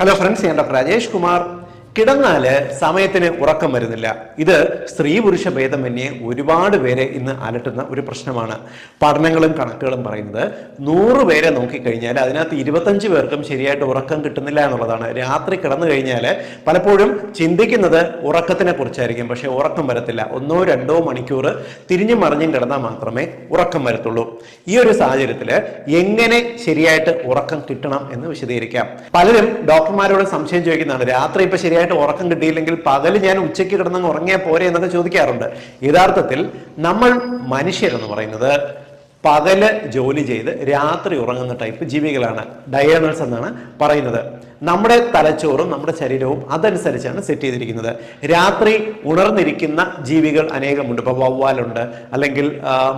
Hello friends, ഞാൻ doctor Rajesh Kumar. കിടന്നാല് സമയത്തിന് ഉറക്കം വരുന്നില്ല. ഇത് സ്ത്രീ പുരുഷ ഭേദമന്യേ ഒരുപാട് പേരെ ഇന്ന് അലട്ടുന്ന ഒരു പ്രശ്നമാണ്. പഠനങ്ങളും കണക്കുകളും പറയുന്നത് 100 പേരെ നോക്കിക്കഴിഞ്ഞാൽ അതിനകത്ത് 25 പേർക്കും ശരിയായിട്ട് ഉറക്കം കിട്ടുന്നില്ല എന്നുള്ളതാണ്. രാത്രി കിടന്നു കഴിഞ്ഞാൽ പലപ്പോഴും ചിന്തിക്കുന്നത് ഉറക്കത്തിനെ കുറിച്ചായിരിക്കും, പക്ഷെ ഉറക്കം വരത്തില്ല. 1-2 മണിക്കൂർ തിരിഞ്ഞും മറിഞ്ഞും കിടന്നാൽ മാത്രമേ ഉറക്കം വരത്തുള്ളൂ. ഈ ഒരു സാഹചര്യത്തിൽ എങ്ങനെ ശരിയായിട്ട് ഉറക്കം കിട്ടണം എന്ന് വിശദീകരിക്കാം. പലരും ഡോക്ടർമാരോട് സംശയം ചോദിക്കുന്നതാണ്, രാത്രി ഇപ്പൊ ശരിയായിട്ട് ഉറക്കം കിട്ടിയില്ലെങ്കിൽ പകല് ഞാൻ ഉച്ചയ്ക്ക് കിടന്നങ്ങ് ഉറങ്ങിയാൽ പോരെ എന്നൊക്കെ ചോദിക്കാറുണ്ട്. യഥാർത്ഥത്തിൽ നമ്മൾ മനുഷ്യരെന്ന് പറയുന്നത് പകല് ജോലി ചെയ്ത് രാത്രി ഉറങ്ങുന്ന ടൈപ്പ് ജീവികളാണ്. ഡയേണേഴ്സ് എന്നാണ് പറയുന്നത്. നമ്മുടെ തലച്ചോറും നമ്മുടെ ശരീരവും അതനുസരിച്ചാണ് സെറ്റ് ചെയ്തിരിക്കുന്നത്. രാത്രി ഉണർന്നിരിക്കുന്ന ജീവികൾ അനേകമുണ്ട്. ഇപ്പോൾ വവ്വാലുണ്ട്, അല്ലെങ്കിൽ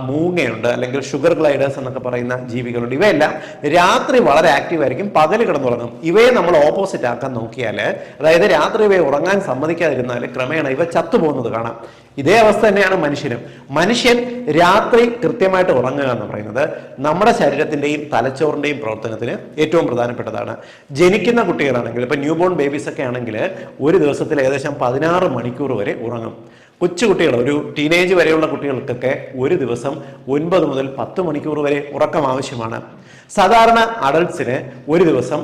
മൂങ്ങയുണ്ട്, അല്ലെങ്കിൽ ഷുഗർ ഗ്ലൈഡേഴ്സ് എന്നൊക്കെ പറയുന്ന ജീവികളുണ്ട്. ഇവയെല്ലാം രാത്രി വളരെ ആക്റ്റീവ് ആയിരിക്കും, പകല് കിടന്നുറങ്ങും. ഇവയെ നമ്മൾ ഓപ്പോസിറ്റ് ആക്കാൻ നോക്കിയാൽ, അതായത് രാത്രി ഇവയെ ഉറങ്ങാൻ സമ്മതിക്കാതിരുന്നാൽ ക്രമേണ ഇവ ചത്തുപോകുന്നത് കാണാം. ഇതേ അവസ്ഥ തന്നെയാണ് മനുഷ്യനും. മനുഷ്യൻ രാത്രി കൃത്യമായിട്ട് ഉറങ്ങുക എന്ന് പറയുന്നത് നമ്മുടെ ശരീരത്തിന്റെയും തലച്ചോറിന്റെയും പ്രവർത്തനത്തിന് ഏറ്റവും പ്രധാനപ്പെട്ടതാണ്. ജനിക്കുന്ന കുട്ടികളാണെങ്കിൽ, ഇപ്പൊ ന്യൂ ബോൺ ബേബീസ് ഒക്കെ ആണെങ്കിൽ ഒരു ദിവസത്തിൽ ഏകദേശം 16 മണിക്കൂർ വരെ ഉറങ്ങും. കൊച്ചുകുട്ടികൾ, ഒരു ടീനേജ് വരെയുള്ള കുട്ടികൾക്കൊക്കെ ഒരു ദിവസം 9 മുതൽ 10 മണിക്കൂർ വരെ ഉറക്കം ആവശ്യമാണ്. സാധാരണ അഡൾട്ട്സിന് ഒരു ദിവസം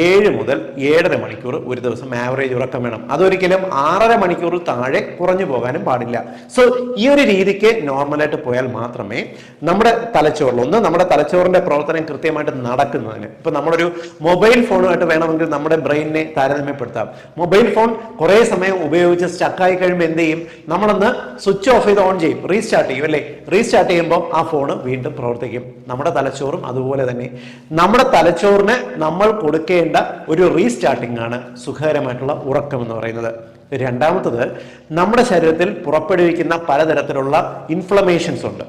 7 മുതൽ 7.5 മണിക്കൂർ ഒരു ദിവസം ആവറേജ് ഉറക്കം വേണം. അതൊരിക്കലും 6.5 മണിക്കൂർ താഴെ കുറഞ്ഞു പോകാനും പാടില്ല. സോ ഈ ഒരു രീതിക്ക് നോർമലായിട്ട് പോയാൽ മാത്രമേ നമ്മുടെ തലച്ചോറിൽ നമ്മുടെ തലച്ചോറിന്റെ പ്രവർത്തനം കൃത്യമായിട്ട് നടക്കുന്നതിന്, ഇപ്പൊ നമ്മളൊരു മൊബൈൽ ഫോണുമായിട്ട് വേണമെങ്കിൽ നമ്മുടെ ബ്രെയിനിനെ താരതമ്യപ്പെടുത്താം. മൊബൈൽ ഫോൺ കുറെ സമയം ഉപയോഗിച്ച് സ്റ്റക്കായി കഴിയുമ്പോൾ എന്ത് ചെയ്യും? നമ്മളൊന്ന് സ്വിച്ച് ഓഫ് ചെയ്ത് ഓൺ ചെയ്യും, റീസ്റ്റാർട്ട് ചെയ്യും, അല്ലേ? റീസ്റ്റാർട്ട് ചെയ്യുമ്പോൾ ആ ഫോൺ വീണ്ടും പ്രവർത്തിക്കും. നമ്മുടെ തലച്ചോറും അതുപോലെ തന്നെ. നമ്മുടെ തലച്ചോറിന് നമ്മൾ കൊടുക്കേണ്ട ഒരു റീസ്റ്റാർട്ടിംഗ് ആണ് സുഖകരമായിട്ടുള്ള ഉറക്കം എന്ന് പറയുന്നത്. രണ്ടാമത്തത്, നമ്മുടെ ശരീരത്തിൽ പുറപ്പെടുവിക്കുന്ന പലതരത്തിലുള്ള ഇൻഫ്ലമേഷൻസ് ഉണ്ട്.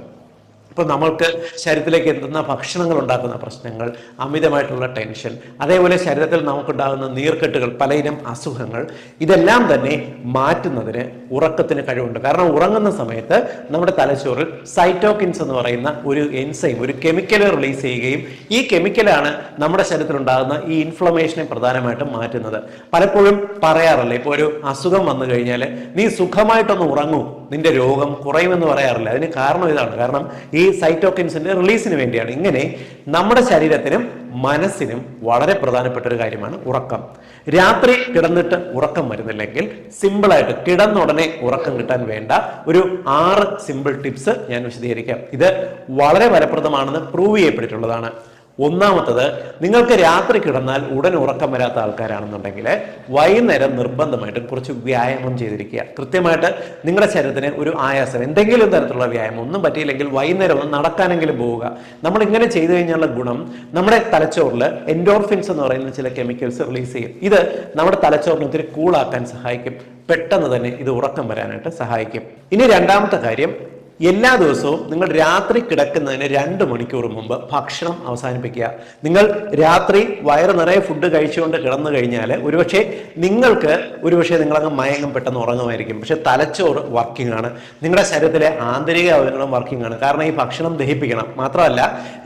ഇപ്പൊ നമ്മൾക്ക് ശരീരത്തിലേക്ക് എത്തുന്ന ഭക്ഷണങ്ങൾ ഉണ്ടാക്കുന്ന പ്രശ്നങ്ങൾ, അമിതമായിട്ടുള്ള ടെൻഷൻ, അതേപോലെ ശരീരത്തിൽ നമുക്കുണ്ടാകുന്ന നീർക്കെട്ടുകൾ, പലയിനം അസുഖങ്ങൾ, ഇതെല്ലാം തന്നെ മാറ്റുന്നതിന് ഉറക്കത്തിന് കഴിവുണ്ട്. കാരണം ഉറങ്ങുന്ന സമയത്ത് നമ്മുടെ തലച്ചോറിൽ സൈറ്റോകിൻസ് എന്ന് പറയുന്ന ഒരു എൻസൈം, ഒരു കെമിക്കൽ റിലീസ് ചെയ്യുകയും ഈ കെമിക്കലാണ് നമ്മുടെ ശരീരത്തിൽ ഉണ്ടാകുന്ന ഈ ഇൻഫ്ലമേഷനെ പ്രധാനമായിട്ടും മാറ്റുന്നത്. പലപ്പോഴും പറയാറില്ല, ഇപ്പോൾ ഒരു അസുഖം വന്നു കഴിഞ്ഞാൽ നീ സുഖമായിട്ടൊന്ന് ഉറങ്ങൂ, നിന്റെ രോഗം കുറയുമെന്ന് പറയാറില്ല. അതിന് കാരണം ഇതാണ്. കാരണം ഈ സൈറ്റോകിൻസിന്റെ റിലീസിന് വേണ്ടിയാണ്. ഇങ്ങനെ നമ്മുടെ ശരീരത്തിനും മനസ്സിനും വളരെ പ്രധാനപ്പെട്ട ഒരു കാര്യമാണ് ഉറക്കം. രാത്രി കിടന്നിട്ട് ഉറക്കം വരുന്നില്ലെങ്കിൽ സിമ്പിളായിട്ട് കിടന്നുടനെ ഉറക്കം കിട്ടാൻ വേണ്ട ഒരു 6 സിമ്പിൾ ടിപ്സ് ഞാൻ വിശദീകരിക്കാം. ഇത് വളരെ ഫലപ്രദമാണെന്ന് പ്രൂവ് ചെയ്യപ്പെട്ടിട്ടുള്ളതാണ്. ഒന്നാമത്തത്, നിങ്ങൾക്ക് രാത്രി കിടന്നാൽ ഉടൻ ഉറക്കം വരാത്ത ആൾക്കാരാണെന്നുണ്ടെങ്കിൽ വൈകുന്നേരം നിർബന്ധമായിട്ടും കുറച്ച് വ്യായാമം ചെയ്തിരിക്കുക. കൃത്യമായിട്ട് നിങ്ങളുടെ ശരീരത്തിന് ഒരു ആയാസം, എന്തെങ്കിലും തരത്തിലുള്ള വ്യായാമം, ഒന്നും പറ്റിയില്ലെങ്കിൽ വൈകുന്നേരം ഒന്ന് നടക്കാനെങ്കിലും പോവുക. നമ്മൾ ഇങ്ങനെ ചെയ്തു കഴിഞ്ഞാലുള്ള ഗുണം, നമ്മുടെ തലച്ചോറിൽ എൻഡോർഫിൻസ് എന്ന് പറയുന്ന ചില കെമിക്കൽസ് റിലീസ് ചെയ്യും. ഇത് നമ്മുടെ തലച്ചോറിനെ ഒത്തിരി കൂളാക്കാൻ സഹായിക്കും. പെട്ടെന്ന് തന്നെ ഇത് ഉറക്കം വരാനായിട്ട് സഹായിക്കും. ഇനി രണ്ടാമത്തെ കാര്യം, എല്ലാ ദിവസവും നിങ്ങൾ രാത്രി കിടക്കുന്നതിന് 2 മണിക്കൂർ മുമ്പ് ഭക്ഷണം അവസാനിപ്പിക്കുക. നിങ്ങൾ രാത്രി വയറ് നിറയെ ഫുഡ് കഴിച്ചുകൊണ്ട് കിടന്നു കഴിഞ്ഞാൽ ഒരുപക്ഷെ നിങ്ങളങ്ങ് മയങ്ങും, പെട്ടെന്ന് ഉറങ്ങുമായിരിക്കും. പക്ഷെ തലച്ചോറ് വർക്കിംഗ് ആണ്, നിങ്ങളുടെ ശരീരത്തിലെ ആന്തരിക അവയവങ്ങളും വർക്കിംഗ് ആണ്. കാരണം ഈ ഭക്ഷണം ദഹിപ്പിക്കണം. മാത്രമല്ല,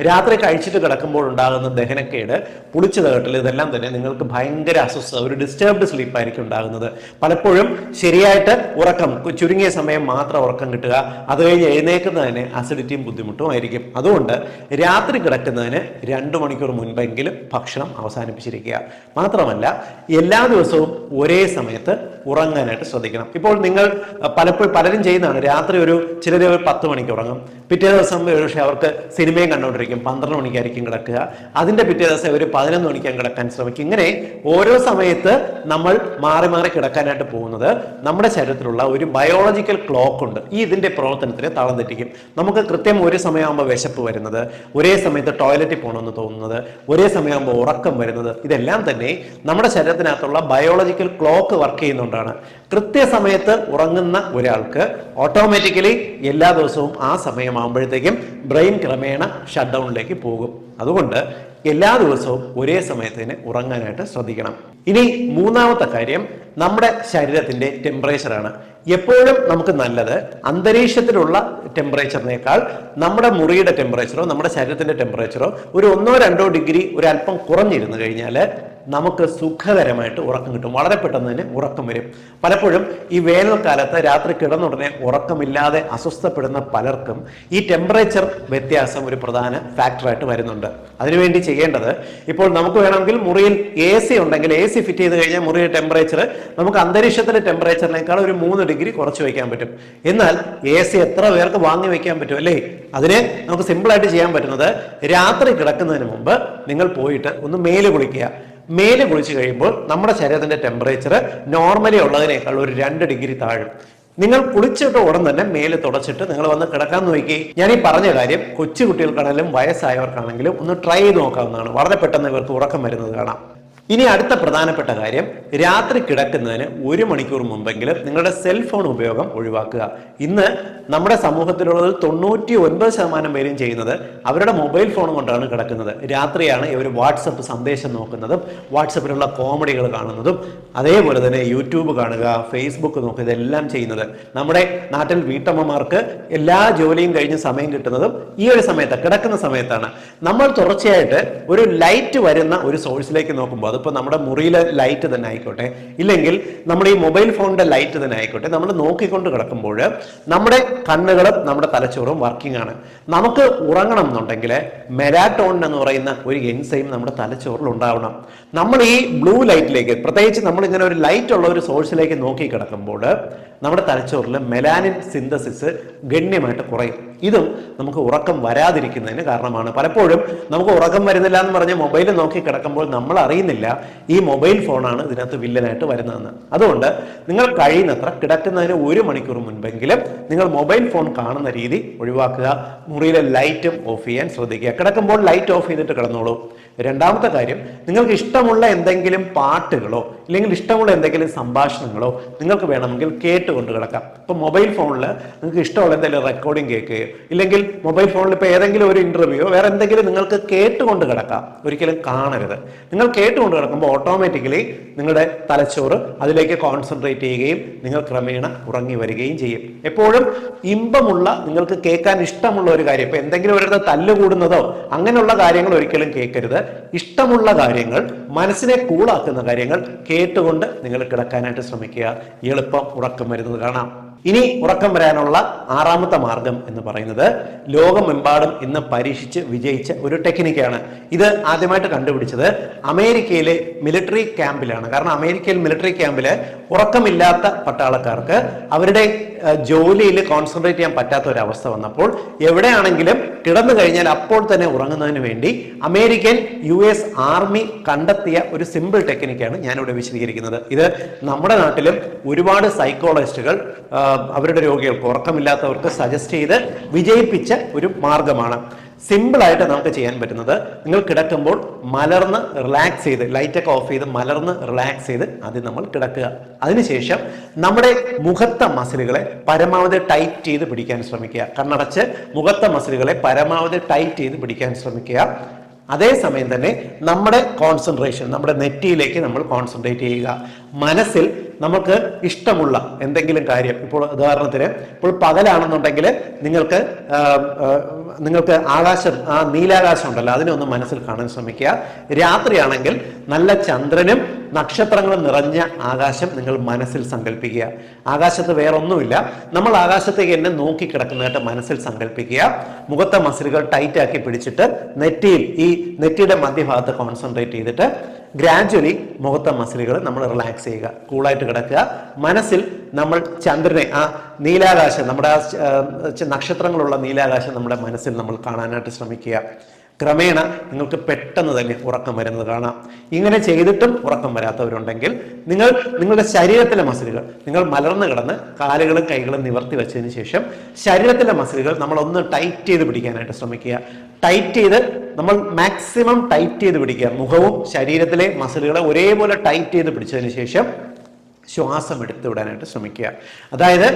രാത്രി കഴിച്ചിട്ട് കിടക്കുമ്പോൾ ഉണ്ടാകുന്ന ദഹനക്കേട്, പുളിച്ചു തകട്ടൽ, ഇതെല്ലാം തന്നെ നിങ്ങൾക്ക് ഭയങ്കര അസ്വസ്ഥത, ഒരു ഡിസ്റ്റർബ്ഡ് സ്ലീപ്പ് ആയിരിക്കും ഉണ്ടാകുന്നത്. പലപ്പോഴും ശരിയായിട്ട് ഉറക്കം, ചുരുങ്ങിയ സമയം മാത്രം ഉറക്കം കിട്ടുക, അത് കഴിഞ്ഞ് എഴുന്നേക്കുന്നതിന് അസിഡിറ്റിയും ബുദ്ധിമുട്ടും ആയിരിക്കും. അതുകൊണ്ട് രാത്രി കിടക്കുന്നതിന് 2 മണിക്കൂർ മുൻപെങ്കിലും ഭക്ഷണം അവസാനിപ്പിച്ചിരിക്കുക. മാത്രമല്ല, എല്ലാ ദിവസവും ഒരേ സമയത്ത് ഉറങ്ങാനായിട്ട് ശ്രദ്ധിക്കണം. ഇപ്പോൾ നിങ്ങൾ പലരും ചെയ്യുന്നതാണ്, രാത്രി ചിലർ 10 മണിക്ക് ഉറങ്ങും, പിറ്റേ ദിവസം പക്ഷേ അവർക്ക് സിനിമയും കണ്ടുകൊണ്ടിരിക്കും, 12 മണിക്കായിരിക്കും കിടക്കുക, അതിന്റെ പിറ്റേ ദിവസം ഒരു 11 മണിക്കാൻ കിടക്കാൻ ശ്രമിക്കും. ഇങ്ങനെ ഓരോ സമയത്ത് നമ്മൾ മാറി മാറി കിടക്കാനായിട്ട് പോകുന്നത് നമ്മുടെ ശരീരത്തിലുള്ള ഒരു ബയോളജിക്കൽ ക്ലോക്ക് ഉണ്ട്. ഇതിന്റെ പ്രവർത്തനത്തിന് തളം തെറ്റിക്കും. നമുക്ക് കൃത്യം ഒരു സമയമാകുമ്പോൾ വിശപ്പ് വരുന്നത്, ഒരേ സമയത്ത് ടോയ്ലറ്റിൽ പോകണമെന്ന് തോന്നുന്നത്, ഒരേ സമയമാകുമ്പോൾ ഉറക്കം വരുന്നത്, ഇതെല്ലാം തന്നെ നമ്മുടെ ശരീരത്തിനകത്തുള്ള ബയോളജിക്കൽ ക്ലോക്ക് വർക്ക് ചെയ്യുന്നുണ്ടാണ്. കൃത്യസമയത്ത് ഉറങ്ങുന്ന ഒരാൾക്ക് ഓട്ടോമാറ്റിക്കലി എല്ലാ ദിവസവും ആ സമയമാകുമ്പോഴത്തേക്കും ബ്രെയിൻ ക്രമേണ ഷട്ട് ഡൗണിലേക്ക് പോകും. അതുകൊണ്ട് എല്ലാ ദിവസവും ഒരേ സമയത്തിന് ഉറങ്ങാനായിട്ട് ശ്രദ്ധിക്കണം. ഇനി മൂന്നാമത്തെ കാര്യം നമ്മുടെ ശരീരത്തിന്റെ ടെമ്പറേച്ചറാണ്. എപ്പോഴും നമുക്ക് നല്ലത് അന്തരീക്ഷത്തിലുള്ള ടെമ്പറേച്ചറിനേക്കാൾ നമ്മുടെ മുറിയുടെ ടെമ്പറേച്ചറോ നമ്മുടെ ശരീരത്തിന്റെ ടെമ്പറേച്ചറോ ഒരു 1-2 ഡിഗ്രി ഒരു അല്പം കുറഞ്ഞിരുന്നു കഴിഞ്ഞാൽ നമുക്ക് സുഖകരമായിട്ട് ഉറക്കം കിട്ടും. വളരെ പെട്ടെന്ന് തന്നെ ഉറക്കം വരും. പലപ്പോഴും ഈ വേനൽക്കാലത്ത് രാത്രി കിടന്നുടനെ ഉറക്കമില്ലാതെ അസ്വസ്ഥപ്പെടുന്ന പലർക്കും ഈ ടെമ്പറേച്ചർ വ്യത്യാസം ഒരു പ്രധാന ഫാക്ടറായിട്ട് വരുന്നുണ്ട്. അതിനുവേണ്ടി ചെയ്യേണ്ടത്, ഇപ്പോൾ നമുക്ക് വേണമെങ്കിൽ മുറിയിൽ AC ഉണ്ടെങ്കിൽ AC ഫിറ്റ് ചെയ്ത് കഴിഞ്ഞാൽ മുറിയുടെ ടെമ്പറേച്ചർ നമുക്ക് അന്തരീക്ഷത്തിലെ ടെമ്പറേച്ചറിനേക്കാൾ ഒരു 3 ഡിഗ്രി കുറച്ച് വയ്ക്കാൻ പറ്റും. എന്നാൽ AC എത്ര പേർക്ക് വാങ്ങി വയ്ക്കാൻ പറ്റും അല്ലേ? അതിനെ നമുക്ക് സിമ്പിളായിട്ട് ചെയ്യാൻ പറ്റുന്നത്, രാത്രി കിടക്കുന്നതിന് മുമ്പ് നിങ്ങൾ പോയിട്ട് ഒന്ന് മേല് കുളിക്കുക. മേല് കുളിച്ച് കഴിയുമ്പോൾ നമ്മുടെ ശരീരത്തിന്റെ ടെമ്പറേച്ചർ നോർമലി ഉള്ളതിനേക്കാൾ ഒരു 2 ഡിഗ്രി താഴും. നിങ്ങൾ കുളിച്ചിട്ട് ഉടൻ തന്നെ മേല് തുടച്ചിട്ട് നിങ്ങൾ വന്ന് കിടക്കാൻ നോക്കി. ഞാൻ ഈ പറഞ്ഞ കാര്യം കൊച്ചു കുട്ടികൾക്കാണെങ്കിലും വയസ്സായവർക്കാണെങ്കിലും ഒന്ന് ട്രൈ ചെയ്ത് നോക്കാവുന്നതാണ്. വളരെ പെട്ടെന്ന് ഇവർക്ക് ഉറക്കം വരുന്നത് കാണാം. ഇനി അടുത്ത പ്രധാനപ്പെട്ട കാര്യം, രാത്രി കിടക്കുന്നതിന് 1 മണിക്കൂർ മുമ്പെങ്കിലും നിങ്ങളുടെ സെൽഫോൺ ഉപയോഗം ഒഴിവാക്കുക. ഇന്ന് നമ്മുടെ സമൂഹത്തിലുള്ളത് 99% പേരും ചെയ്യുന്നത് അവരുടെ മൊബൈൽ ഫോൺ കൊണ്ടാണ് കിടക്കുന്നത്. രാത്രിയാണ് ഇവർ വാട്സപ്പ് സന്ദേശം നോക്കുന്നതും വാട്സപ്പിലുള്ള കോമഡികൾ കാണുന്നതും അതേപോലെ തന്നെ യൂട്യൂബ് കാണുക, ഫേസ്ബുക്ക് നോക്കുക, ഇതെല്ലാം ചെയ്യുന്നത്. നമ്മുടെ നാട്ടിൽ വീട്ടമ്മമാർക്ക് എല്ലാ ജോലിയും കഴിഞ്ഞ് സമയം കിട്ടുന്നതും ഈ ഒരു സമയത്ത്, കിടക്കുന്ന സമയത്താണ്. നമ്മൾ തുടർച്ചയായിട്ട് ഒരു ലൈറ്റ് വരുന്ന ഒരു സോഴ്സിലേക്ക് നോക്കുമ്പോൾ, അതിപ്പോൾ നമ്മുടെ മുറിയിലെ ലൈറ്റ് തന്നെ ആയിക്കോട്ടെ, ഇല്ലെങ്കിൽ നമ്മുടെ ഈ മൊബൈൽ ഫോണിന്റെ ലൈറ്റ് തന്നെ ആയിക്കോട്ടെ, നമ്മൾ നോക്കിക്കൊണ്ട് കിടക്കുമ്പോൾ നമ്മുടെ കണ്ണുകളും നമ്മുടെ തലച്ചോറും വർക്കിംഗ് ആണ്. നമുക്ക് ഉറങ്ങണം എന്നുണ്ടെങ്കിൽ മെലാറ്റോണിൻ എന്ന് പറയുന്ന ഒരു എൻസൈം നമ്മുടെ തലച്ചോറിൽ ഉണ്ടാവണം. നമ്മൾ ഈ ബ്ലൂ ലൈറ്റിലേക്ക്, പ്രത്യേകിച്ച് നമ്മൾ ഇങ്ങനെ ഒരു ലൈറ്റ് ഉള്ള ഒരു സോഴ്സിലേക്ക് നോക്കി കിടക്കുമ്പോൾ നമ്മുടെ തലച്ചോറിൽ മെലാനിൻ സിന്തസിസ് ഗണ്യമായിട്ട് കുറയും. ഇതും നമുക്ക് ഉറക്കം വരാതിരിക്കുന്നതിന് കാരണമാണ്. പലപ്പോഴും നമുക്ക് ഉറക്കം വരുന്നില്ല എന്ന് പറഞ്ഞ് മൊബൈൽ നോക്കി കിടക്കുമ്പോൾ നമ്മൾ അറിയുന്നില്ല ഈ മൊബൈൽ ഫോണാണ് ഇതിനകത്ത് വില്ലനായിട്ട് വരുന്നതെന്ന്. അതുകൊണ്ട് നിങ്ങൾ കഴിയുന്നത്ര കിടക്കുന്നതിന് 1 മണിക്കൂർ മുൻപെങ്കിലും നിങ്ങൾ മൊബൈൽ ഫോൺ കാണുന്ന രീതി ഒഴിവാക്കുക. മുറിയിലെ ലൈറ്റും ഓഫ് ചെയ്യാൻ ശ്രദ്ധിക്കുക. കിടക്കുമ്പോൾ ലൈറ്റ് ഓഫ് ചെയ്തിട്ട് കിടന്നോളൂ. രണ്ടാമത്തെ കാര്യം, നിങ്ങൾക്ക് ഇഷ്ടമുള്ള എന്തെങ്കിലും പാട്ടുകളോ ഇല്ലെങ്കിൽ ഇഷ്ടമുള്ള എന്തെങ്കിലും സംഭാഷണങ്ങളോ നിങ്ങൾക്ക് വേണമെങ്കിൽ കേട്ടുകൊണ്ട് കിടക്കാം. ഇപ്പൊ മൊബൈൽ ഫോണിൽ നിങ്ങൾക്ക് ഇഷ്ടമുള്ള എന്തെങ്കിലും റെക്കോർഡിംഗ് കേൾക്കുകയോ ഇല്ലെങ്കിൽ മൊബൈൽ ഫോണിൽ ഇപ്പോൾ ഏതെങ്കിലും ഒരു ഇന്റർവ്യൂയോ വേറെ എന്തെങ്കിലും നിങ്ങൾക്ക് കേട്ടുകൊണ്ട് കിടക്കാം. ഒരിക്കലും കാണരുത്. നിങ്ങൾ കേട്ടുകൊണ്ട് കിടക്കുമ്പോൾ ഓട്ടോമാറ്റിക്കലി നിങ്ങളുടെ തലച്ചോറ് അതിലേക്ക് കോൺസെൻട്രേറ്റ് ചെയ്യുകയും നിങ്ങൾ ക്രമേണ ഉറങ്ങി വരികയും ചെയ്യും. എപ്പോഴും ഇമ്പമുള്ള, നിങ്ങൾക്ക് കേൾക്കാൻ ഇഷ്ടമുള്ള ഒരു കാര്യം, ഇപ്പൊ എന്തെങ്കിലും ഒരിടത്ത് തല്ലുകൂടുന്നതോ അങ്ങനെയുള്ള കാര്യങ്ങൾ ഒരിക്കലും കേൾക്കരുത്. ഇഷ്ടമുള്ള കാര്യങ്ങൾ, മനസ്സിനെ കൂളാക്കുന്ന കാര്യങ്ങൾ കേട്ടുകൊണ്ട് നിങ്ങൾ കിടക്കാനായിട്ട് ശ്രമിക്കുക. എളുപ്പം ഉറക്കം വരുന്നത് കാണാം. ഇനി ഉറക്കം വരാനുള്ള 6ാമത്തെ മാർഗം എന്ന് പറയുന്നത് ലോകമെമ്പാടും ഇന്ന് പരീക്ഷിച്ച് വിജയിച്ച ഒരു ടെക്നിക്കാണ്. ഇത് ആദ്യമായിട്ട് കണ്ടുപിടിച്ചത് അമേരിക്കയിലെ മിലിറ്ററി ക്യാമ്പിലാണ്. കാരണം അമേരിക്കയിൽ മിലിറ്ററി ക്യാമ്പില് ഉറക്കമില്ലാത്ത പട്ടാളക്കാർക്ക് അവരുടെ ജോലിയിൽ കോൺസെൻട്രേറ്റ് ചെയ്യാൻ പറ്റാത്ത ഒരു അവസ്ഥ വന്നപ്പോൾ എവിടെയാണെങ്കിലും കിടന്നു കഴിഞ്ഞാൽ അപ്പോൾ തന്നെ ഉറങ്ങുന്നതിന് വേണ്ടി അമേരിക്കൻ US ആർമി കണ്ടെത്തിയ ഒരു സിമ്പിൾ ടെക്നിക്കാണ് ഞാനിവിടെ വിശദീകരിക്കുന്നത്. ഇത് നമ്മുടെ നാട്ടിലും ഒരുപാട് സൈക്കോളജിസ്റ്റുകൾ അവരുടെ രോഗികൾക്ക്, ഉറക്കമില്ലാത്തവർക്ക് സജസ്റ്റ് ചെയ്ത് വിജയിപ്പിച്ച ഒരു മാർഗമാണ്. സിമ്പിളായിട്ട് നമുക്ക് ചെയ്യാൻ പറ്റുന്നത്, നിങ്ങൾ കിടക്കുമ്പോൾ മലർന്ന് റിലാക്സ് ചെയ്ത്, ലൈറ്റൊക്കെ ഓഫ് ചെയ്ത് മലർന്ന് റിലാക്സ് ചെയ്ത് ആദ്യം നമ്മൾ കിടക്കുക. അതിനുശേഷം നമ്മുടെ മുഖത്തെ മസിലുകളെ പരമാവധി ടൈറ്റ് ചെയ്ത് പിടിക്കാൻ ശ്രമിക്കുക. കണ്ണടച്ച് മുഖത്തെ മസിലുകളെ പരമാവധി ടൈറ്റ് ചെയ്ത് പിടിക്കാൻ ശ്രമിക്കുക. അതേസമയം തന്നെ നമ്മുടെ കോൺസെൻട്രേഷൻ നമ്മുടെ നെറ്റിയിലേക്ക് നമ്മൾ കോൺസെൻട്രേറ്റ് ചെയ്യുക. മനസ്സിൽ നമുക്ക് ഇഷ്ടമുള്ള എന്തെങ്കിലും കാര്യം, ഇപ്പോൾ ഉദാഹരണത്തിന് ഇപ്പോൾ പകലാണെന്നുണ്ടെങ്കിൽ നിങ്ങൾക്ക് ആകാശം, ആ നീലാകാശം ഉണ്ടല്ലോ, അതിനെ ഒന്ന് മനസ്സിൽ കാണാൻ ശ്രമിക്കുക. രാത്രിയാണെങ്കിൽ നല്ല ചന്ദ്രനും നക്ഷത്രങ്ങളും നിറഞ്ഞ ആകാശം നിങ്ങൾ മനസ്സിൽ സങ്കല്പിക്കുക. ആകാശത്ത് വേറൊന്നുമില്ല, നമ്മൾ ആകാശത്തേക്ക് എന്നെ നോക്കി കിടക്കുന്നതായിട്ട് മനസ്സിൽ സങ്കല്പിക്കുക. മുഖത്തെ മസിലുകൾ ടൈറ്റ് ആക്കി പിടിച്ചിട്ട് നെറ്റിയുടെ മധ്യഭാഗത്ത് കോൺസെൻട്രേറ്റ് ചെയ്തിട്ട് ഗ്രാജുവലി മുഖത്തെ മസിലുകൾ നമ്മൾ റിലാക്സ് ചെയ്യുക. കൂളായിട്ട് കിടക്കുക. മനസ്സിൽ നമ്മൾ ചന്ദ്രനെ, ആ നീലാകാശം, നമ്മുടെ ആ നക്ഷത്രങ്ങളുള്ള നീലാകാശം നമ്മുടെ മനസ്സിൽ നമ്മൾ കാണാനായിട്ട് ശ്രമിക്കുക. ക്രമേണ നിങ്ങൾക്ക് പെട്ടെന്ന് തന്നെ ഉറക്കം വരുന്നത് കാണാം. ഇങ്ങനെ ചെയ്തിട്ടും ഉറക്കം വരാത്തവരുണ്ടെങ്കിൽ നിങ്ങളുടെ ശരീരത്തിലെ മസിലുകൾ നിങ്ങൾ മലർന്നു കിടന്ന് കാലുകളും കൈകളും നിവർത്തി വെച്ചതിന് ശേഷം ശരീരത്തിലെ മസിലുകൾ നമ്മളൊന്ന് ടൈറ്റ് ചെയ്ത് പിടിക്കാനായിട്ട് ശ്രമിക്കുക. ടൈറ്റ് ചെയ്ത് നമ്മൾ മാക്സിമം ടൈറ്റ് ചെയ്ത് പിടിക്കുക. മുഖവും ശരീരത്തിലെ മസിലുകളെ ഒരേപോലെ ടൈറ്റ് ചെയ്ത് പിടിച്ചതിന് ശേഷം ശ്വാസം എടുത്തു വിടാനായിട്ട് ശ്രമിക്കുക. അതായത്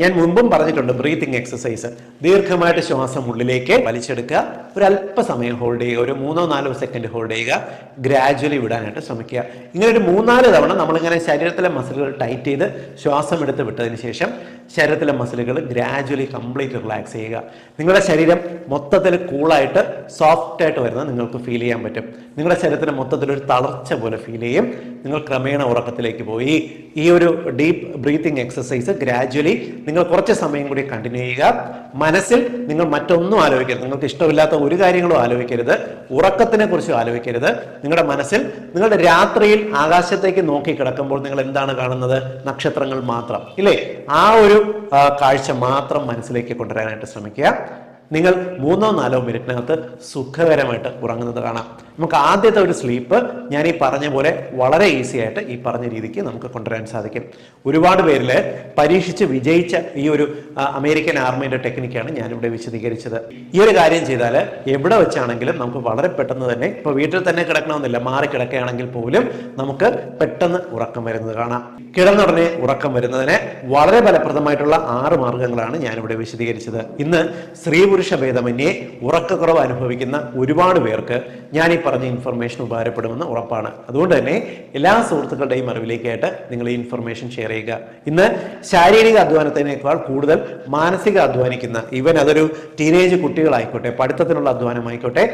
ഞാൻ മുൻപും പറഞ്ഞിട്ടുണ്ട്, ബ്രീത്തിങ് എക്സസൈസ്. ദീർഘമായിട്ട് ശ്വാസം ഉള്ളിലേക്ക് വലിച്ചെടുക്കുക, ഒരു അല്പസമയം ഹോൾഡ് ചെയ്യുക, ഒരു 3-4 സെക്കൻഡ് ഹോൾഡ് ചെയ്യുക, ഗ്രാജുവലി വിടാനായിട്ട് ശ്രമിക്കുക. ഇങ്ങനെ ഒരു 3-4 തവണ നമ്മളിങ്ങനെ ശരീരത്തിലെ മസിലുകൾ ടൈറ്റ് ചെയ്ത് ശ്വാസം എടുത്ത് വിട്ടതിന് ശേഷം ശരീരത്തിലെ മസിലുകൾ ഗ്രാജുവലി കംപ്ലീറ്റ് റിലാക്സ് ചെയ്യുക. നിങ്ങളുടെ ശരീരം മൊത്തത്തിൽ കൂളായിട്ട് സോഫ്റ്റ് ആയിട്ട് വരുന്നത് നിങ്ങൾക്ക് ഫീൽ ചെയ്യാൻ പറ്റും. നിങ്ങളുടെ ശരീരത്തിന് മൊത്തത്തിൽ ഒരു തളർച്ച പോലെ ഫീൽ ചെയ്യും. നിങ്ങൾ ക്രമേണ ഉറക്കത്തിലേക്ക് പോയി. ഈ ഒരു ഡീപ്പ് ബ്രീത്തിങ് എക്സസൈസ് ഗ്രാജുവലി നിങ്ങൾ കുറച്ച് സമയം കൂടി കണ്ടിന്യൂ ചെയ്യുക. മനസ്സിൽ നിങ്ങൾ മറ്റൊന്നും ആലോചിക്കരുത്, നിങ്ങൾക്ക് ഇഷ്ടമില്ലാത്ത ഒരു കാര്യങ്ങളും ആലോചിക്കരുത്, ഉറക്കത്തിനെ കുറിച്ചും ആലോചിക്കരുത്. നിങ്ങളുടെ മനസ്സിൽ നിങ്ങളുടെ രാത്രിയിൽ ആകാശത്തേക്ക് നോക്കി കിടക്കുമ്പോൾ നിങ്ങൾ എന്താണ് കാണുന്നത്? നക്ഷത്രങ്ങൾ മാത്രം, ഇല്ലേ? ആ ഒരു കാഴ്ച മാത്രം മനസ്സിലേക്ക് കൊണ്ടുവരാനായിട്ട് ശ്രമിക്കുക. നിങ്ങൾ 3-4 മിനിറ്റിനകത്ത് സുഖകരമായിട്ട് ഉറങ്ങുന്നത് കാണാം. നമുക്ക് ആദ്യത്തെ ഒരു സ്ലീപ്പ് ഞാൻ ഈ പറഞ്ഞ പോലെ വളരെ ഈസി ആയിട്ട് ഈ പറഞ്ഞ രീതിക്ക് നമുക്ക് കൊണ്ടുവരാൻ സാധിക്കും. ഒരുപാട് പേരിൽ പരീക്ഷിച്ച് വിജയിച്ച ഈ ഒരു അമേരിക്കൻ ആർമിയുടെ ടെക്നിക്കാണ് ഞാനിവിടെ വിശദീകരിച്ചത്. ഈ ഒരു കാര്യം ചെയ്താൽ എവിടെ വെച്ചാണെങ്കിലും നമുക്ക് വളരെ പെട്ടെന്ന് തന്നെ, ഇപ്പോൾ വീട്ടിൽ തന്നെ കിടക്കണമെന്നില്ല, മാറി കിടക്കുകയാണെങ്കിൽ പോലും നമുക്ക് പെട്ടെന്ന് ഉറക്കം വരുന്നത് കാണാം. കിടന്നുടനെ ഉറക്കം വരുന്നതിന് വളരെ ഫലപ്രദമായിട്ടുള്ള 6 മാർഗങ്ങളാണ് ഞാനിവിടെ വിശദീകരിച്ചത്. ഇന്ന് സ്ത്രീ പുരുഷ ഭേദമന്യേ ഉറക്കക്കുറവ് അനുഭവിക്കുന്ന ഒരുപാട് പേർക്ക് ഞാൻ ഈ പറഞ്ഞ ഇൻഫർമേഷൻ ഉപകാരപ്പെടുമെന്ന് ഉറപ്പാണ്. അതുകൊണ്ട് തന്നെ എല്ലാ സുഹൃത്തുക്കളുടെയും അറിവിലേക്കായിട്ട് നിങ്ങൾ ഈ ഇൻഫർമേഷൻ ഷെയർ ചെയ്യുക. ഇന്ന് ശാരീരിക അധ്വാനത്തിനേക്കാൾ കൂടുതൽ മാനസിക അധ്വാനിക്കുന്ന, ഈവൻ അതൊരു ടീനേജ് കുട്ടികളായിക്കോട്ടെ, പഠിത്തത്തിനുള്ള അധ്വാനമായിക്കോട്ടെ,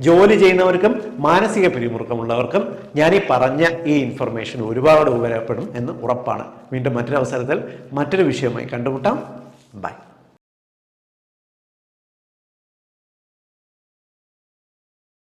ജോലി ചെയ്യുന്നവർക്കും മാനസിക പിരിമുറുക്കമുള്ളവർക്കും ഞാൻ ഈ പറഞ്ഞ ഈ ഇൻഫർമേഷൻ ഒരുപാട് ഉപകാരപ്പെടും എന്ന് ഉറപ്പാണ്. വീണ്ടും മറ്റൊരു അവസരത്തിൽ മറ്റൊരു വിഷയവുമായി കണ്ടുമുട്ടാം. ബൈ.